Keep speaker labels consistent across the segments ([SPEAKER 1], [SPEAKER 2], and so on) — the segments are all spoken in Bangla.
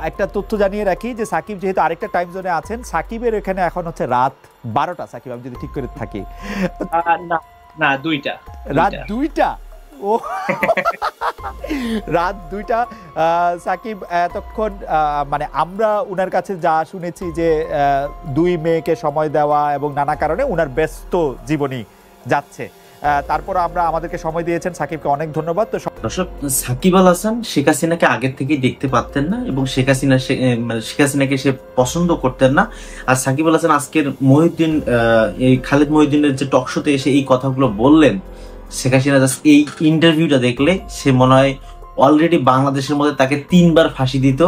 [SPEAKER 1] একটা তথ্য জানিয়ে রাখি যে সাকিব যেহেতু আরেকটা টাইম জোনে আছেন, সাকিবের এখানে এখন হচ্ছে রাত 12টা। সাকিব, আমি যদি ঠিক করে থাকি।
[SPEAKER 2] না না, দুইটা।
[SPEAKER 1] রাত 2টা? ও রাত 2টা। সাকিব এতক্ষণ মানে আমরা উনার কাছে যা শুনেছি যে 2 মেয়েকে সময় দেওয়া এবং নানা কারণে উনার ব্যস্ত জীবনী যাচ্ছে। তারপর আমরা আমাদেরকে সময় দিয়েছেন, সাকিবকে অনেক ধন্যবাদ। তো
[SPEAKER 3] দর্শক, সাকিব আল হাসান শেখ হাসিনাকে আগের থেকেই দেখতে পারতেন না এবং শেখ হাসিনাকে সে পছন্দ করতেন না। আর সাকিব আল হাসান আজকের এই খালেদ মহিউদ্দিনের যে টক শোতে এসে এই কথাগুলো বললেন, শেখ হাসিনা এই ইন্টারভিউটা দেখলে সে মনে হয় অলরেডি বাংলাদেশের মধ্যে তাকে 3বার ফাঁসি দিত,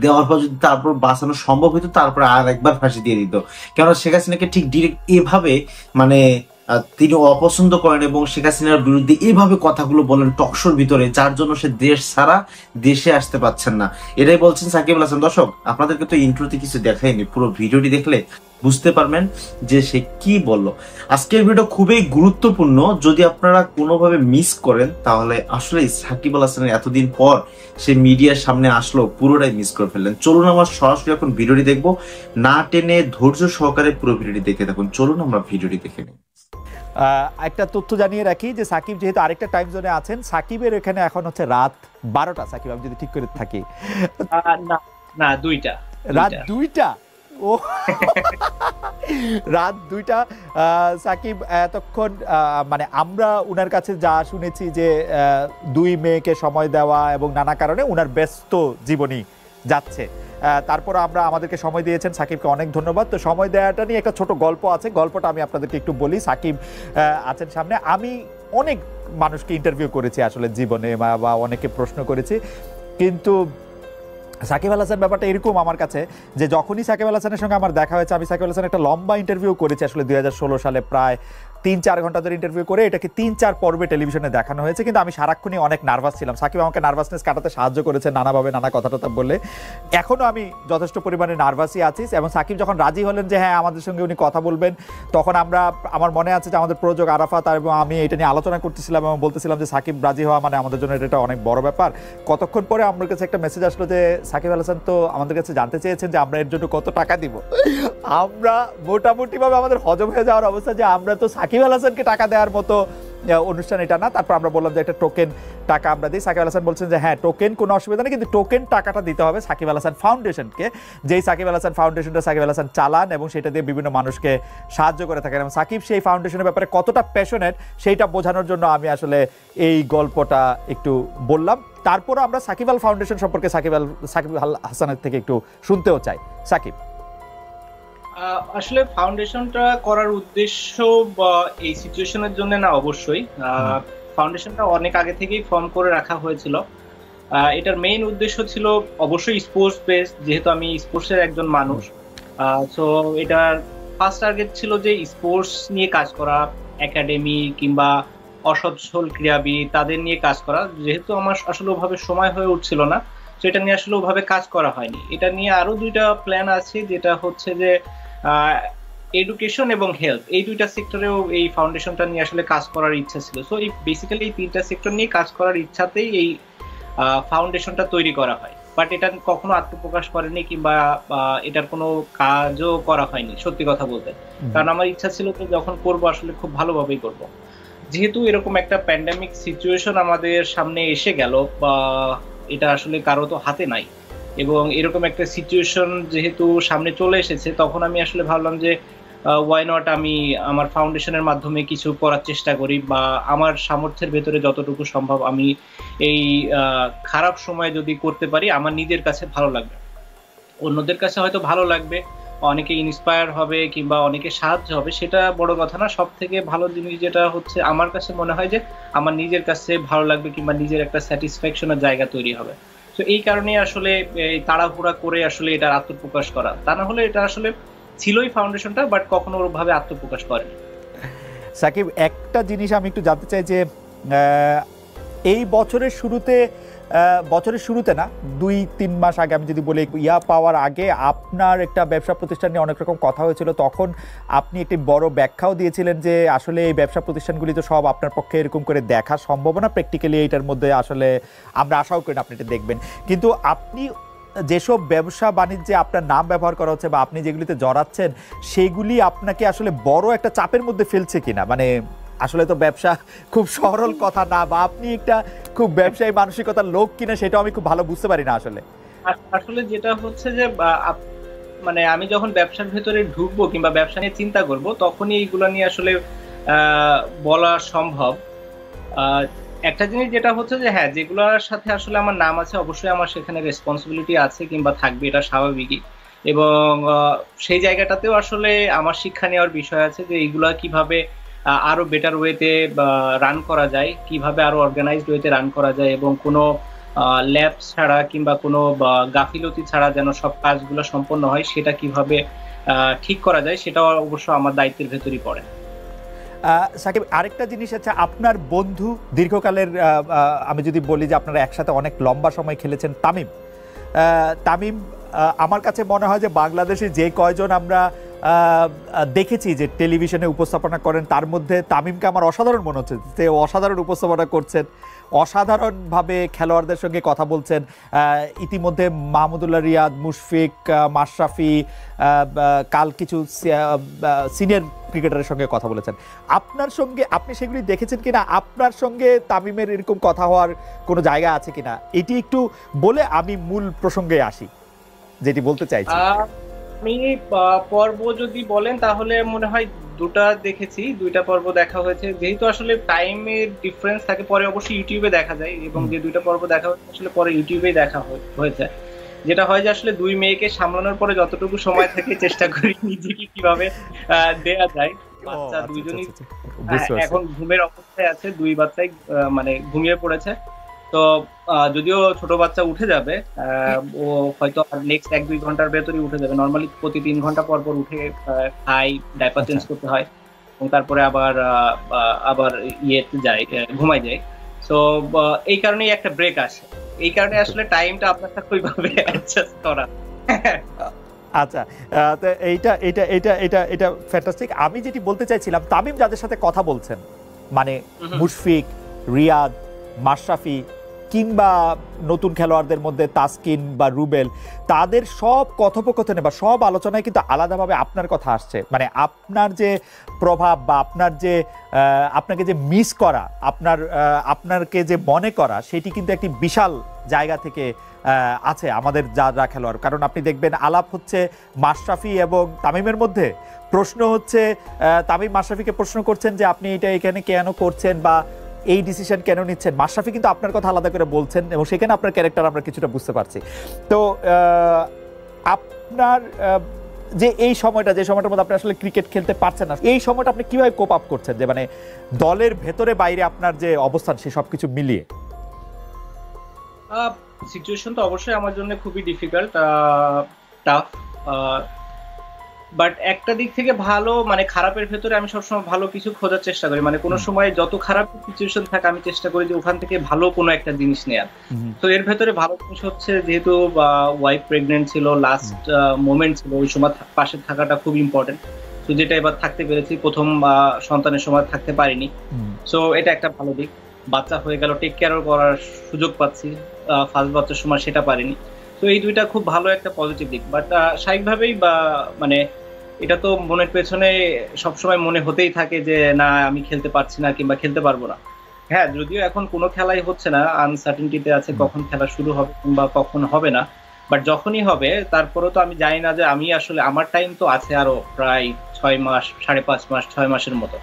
[SPEAKER 3] দেওয়ার পর যদি তারপর বাঁচানো সম্ভব হইতো তারপর আর একবার ফাঁসি দিয়ে দিত। কেননা শেখ হাসিনাকে ঠিক ডিরেক্ট এভাবে মানে তিনি অপছন্দ করেন এবং শেখ হাসিনার বিরুদ্ধে এভাবে কথাগুলো বলেন টকশোর ভিতরে, যার জন্য সে দেশ ছাড়া দেশে আসতে পারছেন না। এটাই বলছেন সাকিব আল হাসান। দর্শক, আপনাদেরকে তো ইন্ট্রোতে কিছু দেখাইনি, পুরো ভিডিওটি দেখলে বুঝতে পারবেন যে সে কি বললো। আজকের ভিডিও খুবই গুরুত্বপূর্ণ, যদি আপনারা কোনোভাবে মিস করেন তাহলে আসলে সাকিব আল হাসানের এতদিন পর সে মিডিয়ার সামনে আসলো, পুরোটাই মিস করে ফেললেন। চলুন আমরা সরাসরি এখন ভিডিওটি দেখবো, না টেনে ধৈর্য সহকারে পুরো ভিডিওটি দেখে থাকুন। চলুন আমরা ভিডিওটি দেখে নিই।
[SPEAKER 1] একটা তথ্য জানিয়ে রাখি যে সাকিব যেহেতু আরেকটা টাইম জোনে আছেন, সাকিবের এখানে এখন হচ্ছে রাত 12টা। সাকিব, আমি যদি ঠিক করে থাকি।
[SPEAKER 2] না না, দুইটা।
[SPEAKER 1] রাত 2টা? ও রাত 2টা। সাকিব এতক্ষণ মানে আমরা উনার কাছে যা শুনেছি যে 2 মেয়েকে সময় দেওয়া এবং নানা কারণে উনার ব্যস্ত জীবনী যাচ্ছে। তারপর আমরা আমাদেরকে সময় দিয়েছেন, সাকিবকে অনেক ধন্যবাদ। তো সময় দেওয়াটা নিয়ে একটা ছোট গল্প আছে, গল্পটা আমি আপনাদেরকে একটু বলি। সাকিব আছেন সামনে। আমি অনেক মানুষকে ইন্টারভিউ করেছি আসলে জীবনে, বা অনেকে প্রশ্ন করেছি, কিন্তু সাকিব আল হাসান ব্যাপারটা এরকম আমার কাছে যে যখনই সাকিব আল হাসানের সঙ্গে আমার দেখা হয়েছে, আমি সাকিব আল হাসানের একটা লম্বা ইন্টারভিউ করেছি আসলে 2016 সালে, প্রায় 3-4 ঘন্টা ধরে ইন্টারভিউ করে এটাকে 3-4 পর্বে টেলিভিশনে দেখানো হয়েছে। কিন্তু আমি সারাক্ষণই অনেক নার্ভাস ছিলাম। সাকিব আমাকে নার্ভাসনেস কাটাতে সাহায্য করেছে নানাভাবে, নানা কথা টথা বলে। এখনও আমি যথেষ্ট পরিমাণে নার্ভাসই আছি। এবং সাকিব যখন রাজি হলেন যে হ্যাঁ আমাদের সঙ্গে উনি কথা বলবেন, তখন আমার মনে আছে যে আমাদের প্রযোজক আরাফাত এবং আমি এটা নিয়ে আলোচনা করতেছিলাম এবং বলতেছিলাম যে সাকিব রাজি হওয়া মানে আমাদের জন্য এটা অনেক বড় ব্যাপার। কতক্ষণ পরে আমার কাছে একটা মেসেজ আসলো যে সাকিব আল হাসান তো আমাদের কাছে জানতে চেয়েছেন যে আমরা এর জন্য কত টাকা দিব। আমরা মোটামুটিভাবে আমাদের হজম হয়ে যাওয়ার অবস্থা যে আমরা তো সাকিব আল হাসানকে টাকা দেওয়ার মতো অনুষ্ঠান এটা না। তারপর আমরা বললাম যে একটা টোকেন টাকা আমরা দিই। সাকিব আল হাসান বলছেন যে হ্যাঁ টোকেন কোনো অসুবিধা নেই, কিন্তু টোকেন টাকাটা দিতে হবে সাকিব আল হাসান ফাউন্ডেশনকে, যেই সাকিব আল হাসান ফাউন্ডেশনটা সাকিব আল হাসান চালান এবং সেটা দিয়ে বিভিন্ন মানুষকে সাহায্য করে থাকেন। এবং সাকিব সেই ফাউন্ডেশনের ব্যাপারে কতটা প্যাশনেট সেইটা বোঝানোর জন্য আমি আসলে এই গল্পটা একটু বললাম। তারপর আমরা সাকিব আল ফাউন্ডেশন সম্পর্কে সাকিব আল হাসানের থেকে একটু শুনতেও চাই। সাকিব,
[SPEAKER 2] আসলে ফাউন্ডেশনটা করার উদ্দেশ্য এই সিচুয়েশনের জন্য না, অবশ্যই ফাউন্ডেশনটা অনেক আগে থেকেই ফর্ম করে রাখা হয়েছিল। এটার মেইন উদ্দেশ্য ছিল অবশ্যই স্পোর্টস বেসড, যেহেতু আমি স্পোর্টসের একজন মানুষ। সো এটার ফার্স্ট টার্গেট ছিল যে স্পোর্টস নিয়ে কাজ করা, একাডেমি কিংবা অসচ্ছল ক্রীড়াবিদ তাদের নিয়ে কাজ করা। যেহেতু আমার আসলে ওভাবে সময় হয়ে উঠছিল না, তো এটা নিয়ে আসলে ওভাবে কাজ করা হয়নি। এটা নিয়ে আরো 2টা প্ল্যান আছে, যেটা হচ্ছে যে এডুকেশন এবং হেলথ, এই 2টা সেক্টরেও এই ফাউন্ডেশনটা নিয়ে আসলে কাজ করার ইচ্ছা ছিল। সো এই বেসিক্যালি এই 3টা সেক্টর নিয়ে কাজ করার ইচ্ছাতেই এই ফাউন্ডেশনটা তৈরি করা হয়। বাট এটা কখনো আত্মপ্রকাশ করেনি কিংবা এটার কোনো কাজও করা হয়নি, সত্যি কথা বলতে। কারণ আমার ইচ্ছা ছিল তো যখন করবো আসলে খুব ভালোভাবেই করব। যেহেতু এরকম একটা প্যান্ডেমিক সিচুয়েশন আমাদের সামনে এসে গেল, বা এটা আসলে কারো তো হাতে নাই, এবং এরকম একটা সিচুয়েশন যেহেতু সামনে চলে এসেছে, তখন আমি আসলে ভাবলাম যে ওয়াই নট আমি আমার ফাউন্ডেশনের মাধ্যমে কিছু করার চেষ্টা করি, বা আমার সামর্থ্যের ভেতরে যতটুকু সম্ভব আমি এই খারাপ সময় যদি করতে পারি আমার নিজের কাছে ভালো লাগবে, অন্যদের কাছে হয়তো ভালো লাগবে, অনেকে ইন্সপায়ার হবে কিংবা অনেকে সাহায্য হবে, সেটা বড় কথা না। সব থেকে ভালো জিনিস যেটা হচ্ছে আমার কাছে মনে হয় যে আমার নিজের কাছে ভালো লাগবে কিংবা নিজের একটা স্যাটিসফ্যাকশনের জায়গা তৈরি হবে। তো এই কারণে আসলে তাড়াহুড়া করে আসলে এটার আত্মপ্রকাশ করা, তা না হলে এটা আসলে ছিলই ফাউন্ডেশনটা, বাট কখনো ওভাবে আত্মপ্রকাশ করেনি।
[SPEAKER 1] সাকিব, একটা জিনিস আমি একটু জানতে চাই যে এই বছরের শুরুতে না 2-3 মাস আগে আমি যদি বলি, পাওয়ার আগে আপনার একটা ব্যবসা প্রতিষ্ঠান নিয়ে অনেক রকম কথা হয়েছিল। তখন আপনি একটি বড় ব্যাখ্যাও দিয়েছিলেন যে আসলে এই ব্যবসা প্রতিষ্ঠানগুলি তো সব আপনার পক্ষে এরকম করে দেখা সম্ভব না, প্র্যাকটিক্যালি এইটার মধ্যে আসলে আমরা আশাও করি না আপনি এটা দেখবেন। কিন্তু আপনি যেসব ব্যবসা বাণিজ্যে আপনার নাম ব্যবহার করা হচ্ছে বা আপনি যেগুলিতে জড়াচ্ছেন সেগুলি আপনাকে আসলে বড় একটা চাপের মধ্যে ফেলছে কিনা? মানে আসলে তো ব্যবসা খুব সরল কথা না, বা আপনি একটা খুব ব্যবসায়ী মানসিকতার লোক কিনা সেটাও আমি খুব ভালো বুঝতে পারি না আসলে।
[SPEAKER 2] আসলে যেটা হচ্ছে যে মানে আমি যখন ব্যবসার ভেতরে ঢুকবো কিংবা ব্যবসা নিয়ে চিন্তা করব তখনই এইগুলো নিয়ে আসলে বলা সম্ভব। একটা জিনিস যেটা হচ্ছে যে হ্যাঁ, যেগুলোর সাথে আসলে আমার নাম আছে অবশ্যই আমার সেখানে রেসপন্সিবিলিটি আছে কিংবা থাকবে, এটা স্বাভাবিকই। এবং সেই জায়গাটাতেও আসলে আমার শিক্ষা নেওয়ার বিষয় আছে যে এইগুলা কিভাবে আরো বেটার ওয়েতে রান করা যায়, কিভাবে আরো অর্গানাইজড ওয়েতে রান করা যায়, এবং কোনো ল্যাব ছাড়া কিংবা কোনো গাফিলতি ছাড়া যেন সব কাজগুলো সম্পন্ন হয়, সেটা কিভাবে ঠিক করা যায় সেটাও অবশ্য আমার দায়িত্বের ভেতরই পড়ে।
[SPEAKER 1] সাকিব, আরেকটা জিনিস আছে, আপনার বন্ধু দীর্ঘকালের, আমি যদি বলি যে আপনারা একসাথে অনেক লম্বা সময় খেলেছেন, তামিম। তামিম আমার কাছে মনে হয় যে বাংলাদেশে যে কয়জন আমরা দেখেছি যে টেলিভিশনে উপস্থাপনা করেন তার মধ্যে তামিমকে আমার অসাধারণ মনে হচ্ছে। যে অসাধারণ উপস্থাপনা করছেন, অসাধারণভাবে খেলোয়াড়দের সঙ্গে কথা বলছেন। ইতিমধ্যে মাহমুদুল্লাহ রিয়াদ, মুশফিক, মাশরাফি, কাল কিছু সিনিয়র ক্রিকেটারের সঙ্গে কথা বলেছেন। আপনার সঙ্গে আপনি সেগুলি দেখেছেন কিনা? আপনার সঙ্গে তামিমের এরকম কথা হওয়ার কোনো জায়গা আছে কিনা, এটি একটু বলে আমি মূল প্রসঙ্গে আসি, যেটি বলতে চাইছি।
[SPEAKER 2] আমি পর্ব যদি বলেন তাহলে মনে হয় দুটা দেখেছি, দুইটা পর্ব দেখা হয়েছে। যেহেতু আসলে টাইমের ডিফারেন্স থাকে, পরে অবশ্যই ইউটিউবে দেখা যায়, এবং যে দুইটা পর্ব দেখা হয়েছে আসলে পরে ইউটিউবেই দেখা হয়েছে। যেটা হয় যে আসলে দুই মেয়েকে সামলানোর পরে যতটুকু সময় থাকে চেষ্টা করি নিজেকে কিভাবে দেয়া যায়। বাচ্চা দুইজনই এখন ঘুমের অবস্থায় আছে, দুই বাচ্চাই মানে ঘুমিয়ে পড়েছে। তো যদিও ছোট বাচ্চা উঠে যাবে, ও হয়তো নেক্সট 1-2 ঘন্টার ভেতরেই উঠে যাবে। নর্মালি প্রতি 3 ঘন্টা পর পর উঠে খাই, ডাইপার চেঞ্জ করতে হয়, এবং তারপরে আবার ইয়েতে যায়, ঘুমাই যায়। তো এই কারণেই একটা ব্রেক আসে, এই কারণে আসলে টাইমটা আপনার সাথে ওইভাবে অ্যাডজাস্ট করা।
[SPEAKER 1] আচ্ছা, তো এইটা এটা এটা এটা এটা ফ্যান্টাস্টিক। আমি যেটি বলতে চাইছিলাম, তামিম যাদের সাথে কথা বলছেন, মানে মুশফিক, রিয়াদ, মাশরাফি কিংবা নতুন খেলোয়াড়দের মধ্যে তাসকিন বা রুবেল, তাদের সব কথোপকথনে বা সব আলোচনায় কিন্তু আলাদাভাবে আপনার কথা আসছে। মানে আপনার যে প্রভাব বা আপনার যে আপনাকে যে মিস করা, আপনাকে যে মনে করা, সেটি কিন্তু একটি বিশাল জায়গা থেকে আছে আমাদের যারা খেলোয়াড়। কারণ আপনি দেখবেন আলাপ হচ্ছে মাশরাফি এবং তামিমের মধ্যে, প্রশ্ন হচ্ছে তামিম মাশরাফিকে প্রশ্ন করছেন যে আপনি এটা এখানে কেন করছেন বা এই ডিসিশন কেন নিচ্ছেন। মাশরাফি কিন্তু আপনার কথা আলাদা করে বলছেন এবং সেখানে আপনার ক্যারেক্টার আমরা কিছুটা বুঝতে পারছি। তো আপনার যে এই সময়টা, যে সময়টার মধ্যে আপনি আসলে ক্রিকেট খেলতে পারছেন না, এই সময়টা আপনি কিভাবে কোপ আপ করছেন, যে মানে দলের ভেতরে বাইরে আপনার যে অবস্থান সে সবকিছু মিলিয়ে?
[SPEAKER 2] সিচুয়েশন তো অবশ্যই আমার জন্য খুবই ডিফিকাল্ট, টাফ, বাট একটা দিক থেকে ভালো, মানে খারাপের ভেতরে আমি সবসময় ভালো কিছু খোঁজার চেষ্টা করি। মানে কোনো সময় যত খারাপ সিচুয়েশন থাকে আমি চেষ্টা করি যে ওখান থেকে ভালো কোনো একটা জিনিস নেয়ার। তো এর ভেতরে ভালো জিনিস হচ্ছে, যেহেতু ওয়াইফ প্রেগনেন্ট ছিল, লাস্ট মোমেন্ট ছিল, ওই সময় পাশে থাকাটা খুব ইম্পর্টেন্ট। তো যেটা এবার থাকতে পেরেছি, প্রথম সন্তানের সময় থাকতে পারিনি, সো এটা একটা ভালো দিক। বাচ্চা হয়ে গেল, টেক কেয়ার করার সুযোগ পাচ্ছি, ফার্স্ট বাচ্চার সময় সেটা পারিনি। তো এই দুইটা খুব ভালো একটা পজিটিভ দিক। বাট স্বাভাবিকভাবেই মানে এটা তো মনের পেছনে সবসময় মনে হতেই থাকে যে না, আমি খেলতে পারছি না কিংবা খেলতে পারবো না। হ্যাঁ, যদিও এখন কোনো খেলাই হচ্ছে না, আনসার্টেনটিতে আছে কখন খেলা শুরু হবে কিংবা কখন হবে না। বাট যখনই হবে তারপরেও তো আমি জানি না যে আমি আসলে, আমার টাইম তো আছে আরো প্রায় 6 মাস, 5.5 মাস, 6 মাসের মতো।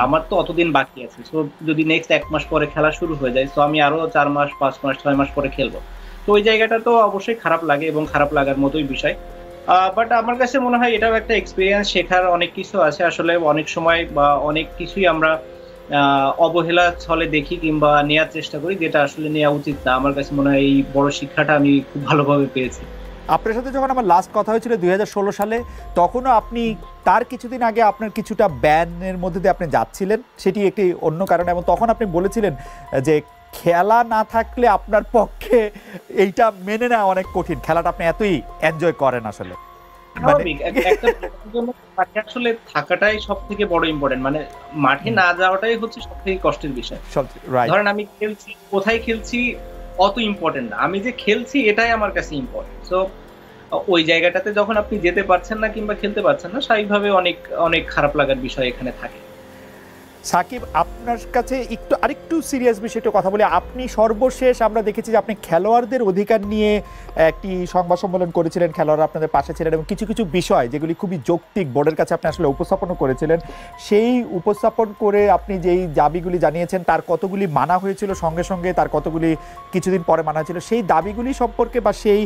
[SPEAKER 2] আমার তো অতদিন বাকি আছে। সো যদি নেক্সট 1 মাস পরে খেলা শুরু হয়ে যায়, তো আমি আরো 4 মাস, 5 মাস, 6 মাস পরে খেলবো। তো ওই জায়গাটা তো অবশ্যই খারাপ লাগে এবং খারাপ লাগার মতোই বিষয়। বাট আমার কাছে মনে হয় এটাও একটা এক্সপিরিয়েন্স, শেখার অনেক কিছু আছে। আসলে অনেক সময় বা অনেক কিছুই আমরা অবহেলা ছলে দেখি কিংবা নেওয়ার চেষ্টা করি, যেটা আসলে নেওয়া উচিত না। আমার কাছে মনে হয় এই বড় শিক্ষাটা আমি খুব ভালোভাবে পেয়েছি।
[SPEAKER 1] আপনার সাথে যখন আমার লাস্ট কথা হয়েছিল 2016 সালে, তখনও আপনি তার কিছুদিন আগে আপনার কিছুটা ব্যানের মধ্যে দিয়ে আপনি যাচ্ছিলেন, সেটি একটি অন্য কারণে, এবং তখন আপনি বলেছিলেন যে খেলা না থাকলে আপনার পক্ষে এইটা মেনে নেওয়া অনেক কঠিন, খেলাটা আপনি এতই এনজয় করেন। আসলে
[SPEAKER 2] আসলে থাকাটাই সব থেকে বড় ইম্পর্টেন্ট, মানে মাঠে না যাওয়াটাই হচ্ছে সব থেকে কষ্টের বিষয়। ধরেন আমি খেলছি, কোথায় খেলছি অত ইম্পর্টেন্ট না, আমি যে খেলছি এটাই আমার কাছে ইম্পর্টেন্ট। সো ওই জায়গাটাতে যখন আপনি যেতে পারছেন না কিংবা খেলতে পারছেন না, স্বাভাবিকভাবে অনেক অনেক খারাপ লাগার বিষয় এখানে থাকে।
[SPEAKER 1] সাকিব, আপনার কাছে আরেকটু সিরিয়াস বিষয়টা কথা বলি। আপনি সর্বশেষ আমরা দেখেছি যে আপনি খেলোয়াড়দের অধিকার নিয়ে একটি সংবাদ সম্মেলন করেছিলেন, খেলোয়াড়রা আপনাদের পাশে ছিলেন এবং কিছু কিছু বিষয় যেগুলি খুবই যৌক্তিক বোর্ডের কাছে আপনি আসলে উপস্থাপনও করেছিলেন। সেই উপস্থাপন করে আপনি যেই দাবিগুলি জানিয়েছেন তার কতগুলি মানা হয়েছিল সঙ্গে সঙ্গে, তার কতগুলি কিছুদিন পরে মানা হয়েছিল, সেই দাবিগুলি সম্পর্কে বা সেই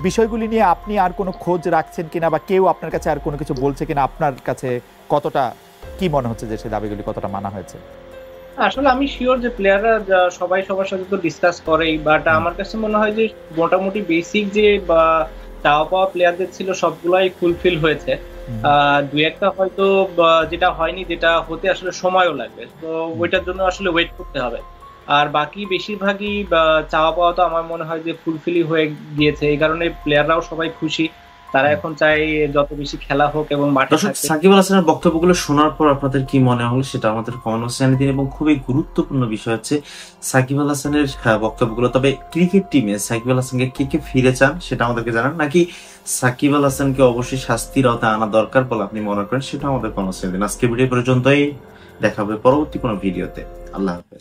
[SPEAKER 1] বিষয়গুলি নিয়ে আপনি আর কোনো খোঁজ রাখছেন কিনা বা কেউ আপনার কাছে আর কোনো কিছু বলছে কিনা, আপনার কাছে কতটা কি মনে হচ্ছে যে সেই দাবিগুলি কতটা মানা হয়েছে?
[SPEAKER 2] আসলে আমি শিওর যে প্লেয়াররা সবাই সবার সাথে তো ডিসকাস করেই, বাট আমার কাছে মনে হয় যে মোটামুটি বেসিক যে চাওয়া পাওয়া প্লেয়ারদের ছিল সবগুলাই ফুলফিল হয়েছে। দুই একটা হয়তো যেটা হয়নি, যেটা হতে আসলে সময়ও লাগবে, তো ওইটার জন্য আসলে ওয়েট করতে হবে। আর বাকি বেশিরভাগই চাওয়া পাওয়া তো আমার মনে হয় যে ফুলফিলই হয়ে গিয়েছে, এই কারণে প্লেয়াররাও সবাই খুশি। তারা এখন চাই যত বেশি খেলা হোক এবং মাঠে থাকতে।
[SPEAKER 3] সাকিব আল হাসানের বক্তব্যগুলো শোনার পর আপনাদের কি মনে হলো সেটা আমাদের কমেন্ট বক্সে জানিয়ে দিন। এবং খুবই গুরুত্বপূর্ণ বিষয় হচ্ছে সাকিব আল হাসানের বক্তব্যগুলো। তবে ক্রিকেট টিমে সাকিব আল হাসানকে কে কে ফিরে চান সেটা আমাদেরকে জানান, নাকি সাকিব আল হাসানকে অবশ্যই শাস্তির আওতায় আনা দরকার বলে আপনি মনে করেন সেটা আমাদের কমেন্ট বক্সে দিন। আজকে ভিডিও পর্যন্তই, দেখা হবে পরবর্তী কোনো ভিডিওতে। আল্লাহ হাফেজ।